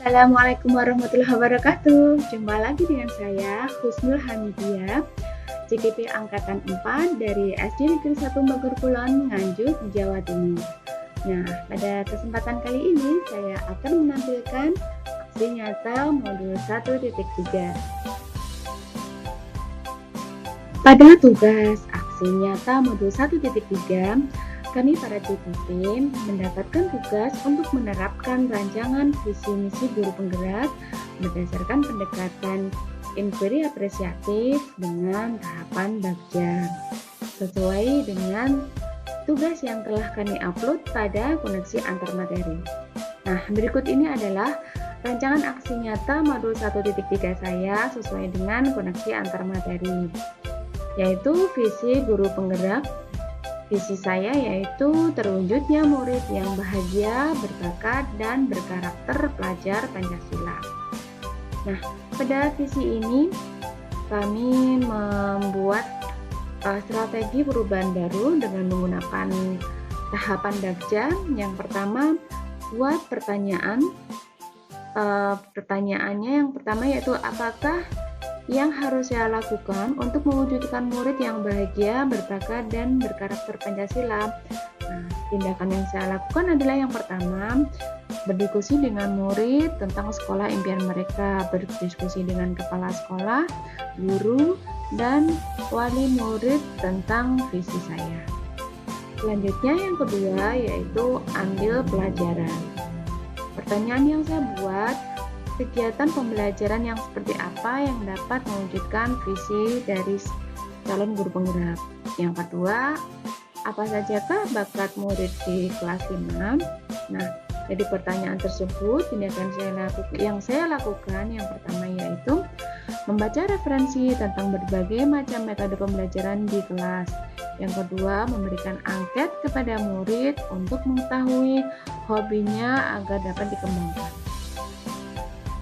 Assalamualaikum warahmatullahi wabarakatuh. Jumpa lagi dengan saya, Husnul Hamidiah, CGP Angkatan 4 dari SD Negeri 1 Bogor Kulon, Nganjuk, Jawa Timur. Nah, pada kesempatan kali ini saya akan menampilkan aksi nyata modul 1.3. Pada tugas aksi nyata modul 1.3, kami para tim mendapatkan tugas untuk menerapkan rancangan visi misi guru penggerak berdasarkan pendekatan inquiry apresiatif dengan tahapan bagja sesuai dengan tugas yang telah kami upload pada koneksi antar materi. Nah, berikut ini adalah rancangan aksi nyata modul 1.3 saya sesuai dengan koneksi antar materi, yaitu visi guru penggerak. Visi saya yaitu terwujudnya murid yang bahagia, berbakat, dan berkarakter pelajar Pancasila. Nah, pada visi ini kami membuat strategi perubahan baru dengan menggunakan tahapan bagja. Yang pertama, buat pertanyaan. Pertanyaannya yang pertama yaitu apakah yang harus saya lakukan untuk mewujudkan murid yang bahagia, berbakat, dan berkarakter Pancasila. Nah, tindakan yang saya lakukan adalah yang pertama, berdiskusi dengan murid tentang sekolah impian mereka, berdiskusi dengan kepala sekolah, guru, dan wali murid tentang visi saya. Selanjutnya yang kedua yaitu ambil pelajaran. Pertanyaan yang saya buat, kegiatan pembelajaran yang seperti apa yang dapat mewujudkan visi dari calon guru penggerak. Yang kedua, apa sajakah bakat murid di kelas 5? Nah, dari pertanyaan tersebut, tindakan yang saya lakukan yang pertama yaitu membaca referensi tentang berbagai macam metode pembelajaran di kelas. Yang kedua, memberikan angket kepada murid untuk mengetahui hobinya agar dapat dikembangkan.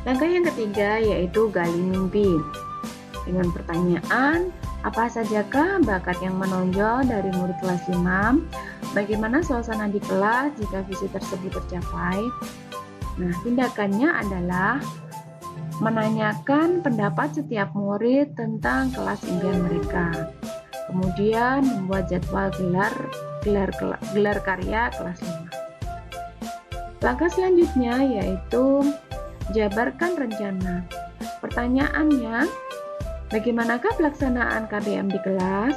Langkah yang ketiga yaitu gali mimpi. Dengan pertanyaan, apa sajakah bakat yang menonjol dari murid kelas 5? Bagaimana suasana di kelas jika visi tersebut tercapai? Nah, tindakannya adalah menanyakan pendapat setiap murid tentang kelas impian mereka. Kemudian membuat jadwal gelar karya kelas 5. Langkah selanjutnya yaitu jabarkan rencana. Pertanyaannya, bagaimanakah pelaksanaan KBM di kelas?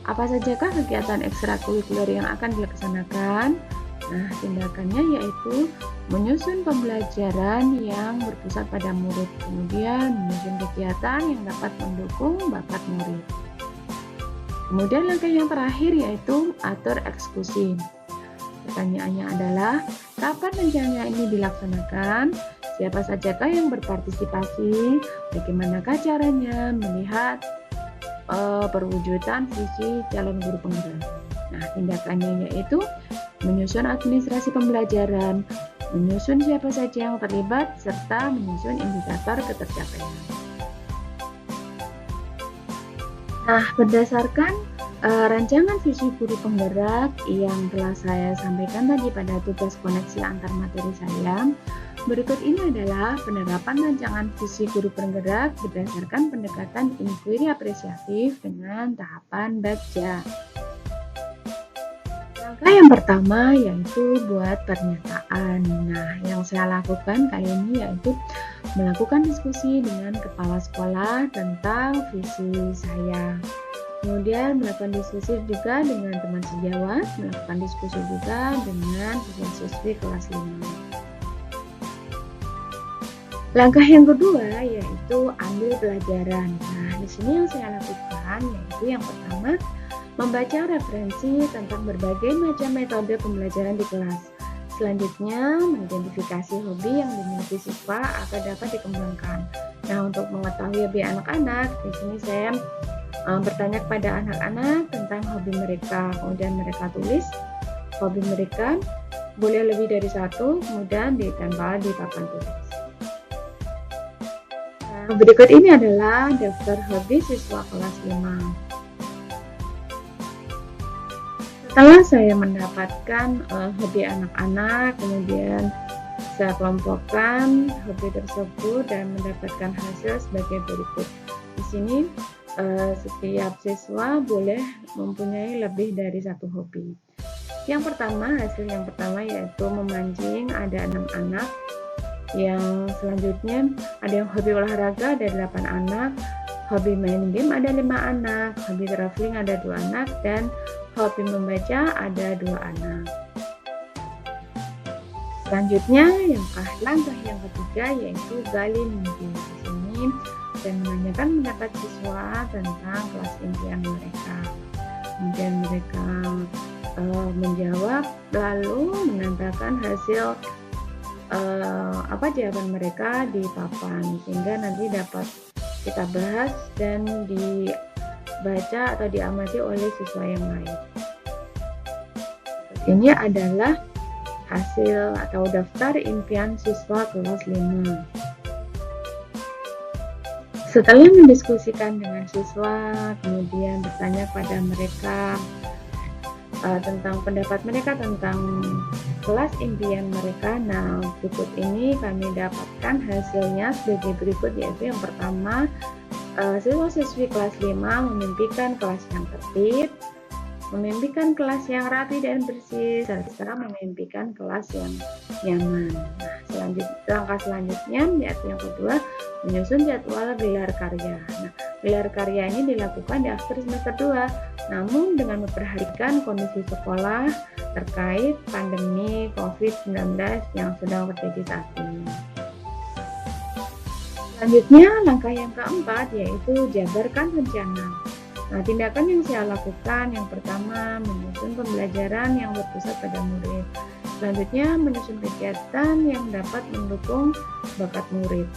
Apa sajakah kegiatan ekstrakurikuler yang akan dilaksanakan? Nah, tindakannya yaitu menyusun pembelajaran yang berpusat pada murid, kemudian menyusun kegiatan yang dapat mendukung bakat murid. Kemudian langkah yang terakhir yaitu atur eksekusi. Pertanyaannya adalah, kapan rencana ini dilaksanakan? Siapa sajakah yang berpartisipasi? Bagaimanakah caranya melihat perwujudan visi calon guru penggerak? Nah, tindakannya yaitu menyusun administrasi pembelajaran, menyusun siapa saja yang terlibat, serta menyusun indikator ketercapaian. Nah, berdasarkan rancangan visi guru penggerak yang telah saya sampaikan tadi pada tugas koneksi antar materi saya, berikut ini adalah penerapan rancangan visi guru penggerak berdasarkan pendekatan inquiry apresiatif dengan tahapan bagja. Langkah yang pertama yaitu buat pernyataan. Nah, yang saya lakukan kali ini yaitu melakukan diskusi dengan kepala sekolah tentang visi saya. Kemudian melakukan diskusi juga dengan teman sejawat, melakukan diskusi juga dengan siswa-siswi kelas 5. Langkah yang kedua yaitu ambil pelajaran. Nah, di sini yang saya lakukan yaitu yang pertama, membaca referensi tentang berbagai macam metode pembelajaran di kelas. Selanjutnya, mengidentifikasi hobi yang dimiliki siswa agar dapat dikembangkan. Nah, untuk mengetahui hobi anak-anak, di sini saya bertanya kepada anak-anak tentang hobi mereka, kemudian mereka tulis hobi mereka, boleh lebih dari satu, kemudian ditempel di papan tulis. Nah, berikut ini adalah daftar hobi siswa kelas 5. Setelah saya mendapatkan hobi anak-anak, kemudian Saya kelompokkan hobi tersebut dan mendapatkan hasil sebagai berikut. Di sini setiap siswa boleh mempunyai lebih dari satu hobi. Hasil yang pertama yaitu memancing, ada 6 anak. Yang selanjutnya ada yang hobi olahraga, ada 8 anak. Hobi main game ada 5 anak. Hobi traveling ada 2 anak. Dan hobi membaca ada 2 anak. Selanjutnya langkah yang ketiga yaitu gali mimpi. Di sini saya menanyakan pendapat siswa tentang kelas impian mereka. Kemudian mereka menjawab, lalu menambahkan hasil jawaban mereka di papan, sehingga nanti dapat kita bahas dan dibaca atau diamati oleh siswa yang lain. Ini adalah hasil atau daftar impian siswa kelas 5. Setelah mendiskusikan dengan siswa, kemudian bertanya pada mereka tentang pendapat mereka tentang kelas impian mereka. Nah, berikut ini kami dapatkan hasilnya sebagai berikut, yaitu yang pertama, siswa-siswi kelas 5 memimpikan kelas yang tertib, memimpikan kelas yang rapi dan bersih, serta memimpikan kelas yang nyaman. Nah, langkah selanjutnya yaitu yang kedua, menyusun jadwal gelar karya. Nah, gelar karya ini dilakukan di akhir semester 2, namun dengan memperhatikan kondisi sekolah terkait pandemi COVID-19 yang sedang terjadi saat ini. Selanjutnya, langkah yang keempat yaitu jabarkan rencana. Nah, tindakan yang saya lakukan yang pertama, menyusun pembelajaran yang berpusat pada murid. Selanjutnya, menyusun kegiatan yang dapat mendukung bakat murid.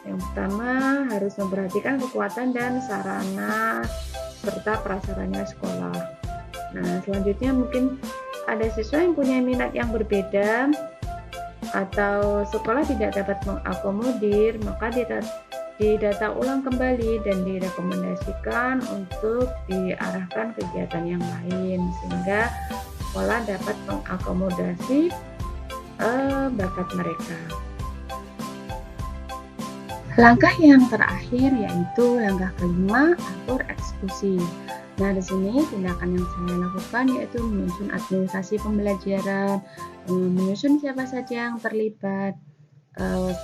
Yang pertama, harus memperhatikan kekuatan dan sarana serta prasarana sekolah. Nah, selanjutnya mungkin ada siswa yang punya minat yang berbeda atau sekolah tidak dapat mengakomodir, maka didata ulang kembali dan direkomendasikan untuk diarahkan kegiatan yang lain, sehingga sekolah dapat mengakomodasi bakat mereka. Langkah yang terakhir yaitu langkah kelima, atur eksekusi. Nah, di sini tindakan yang saya lakukan yaitu menyusun administrasi pembelajaran, menyusun siapa saja yang terlibat.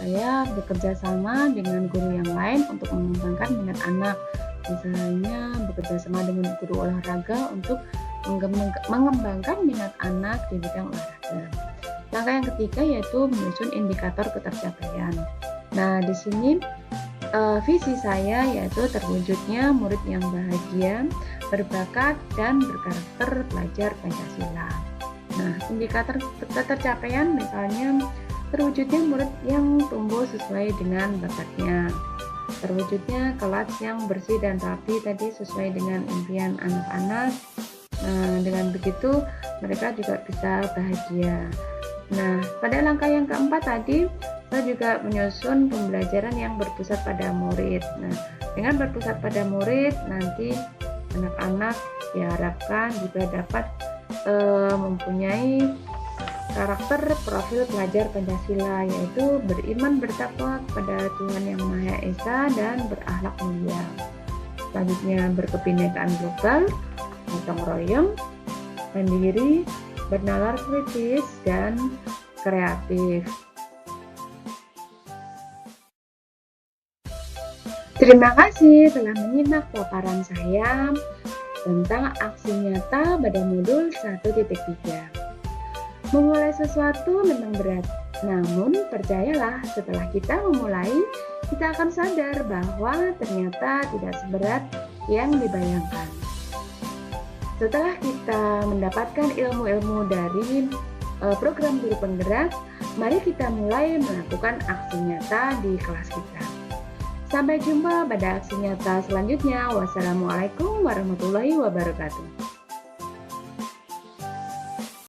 Saya bekerja sama dengan guru yang lain untuk mengembangkan minat anak. Misalnya bekerja sama dengan guru olahraga untuk mengembangkan minat anak di bidang olahraga. Langkah yang ketiga yaitu menyusun indikator ketercapaian. Nah, di sini visi saya yaitu terwujudnya murid yang bahagia, berbakat, dan berkarakter pelajar Pancasila. Nah, indikator ketercapaian misalnya terwujudnya murid yang tumbuh sesuai dengan bakatnya, terwujudnya kelas yang bersih dan rapi tadi sesuai dengan impian anak-anak. Nah, dengan begitu mereka juga bisa bahagia. Nah, pada langkah yang keempat tadi saya juga menyusun pembelajaran yang berpusat pada murid. Nah, dengan berpusat pada murid nanti anak-anak diharapkan juga dapat mempunyai karakter profil pelajar Pancasila, yaitu beriman bertakwa kepada Tuhan Yang Maha Esa dan berakhlak mulia. Selanjutnya berkebinekaan global, gotong royong, mandiri, bernalar kritis, dan kreatif. Terima kasih telah menyimak paparan saya tentang aksi nyata pada modul 1.3. Memulai sesuatu memang berat, namun percayalah setelah kita memulai, kita akan sadar bahwa ternyata tidak seberat yang dibayangkan. Setelah kita mendapatkan ilmu-ilmu dari program guru penggerak, mari kita mulai melakukan aksi nyata di kelas kita. Sampai jumpa pada aksi nyata selanjutnya. Wassalamualaikum warahmatullahi wabarakatuh.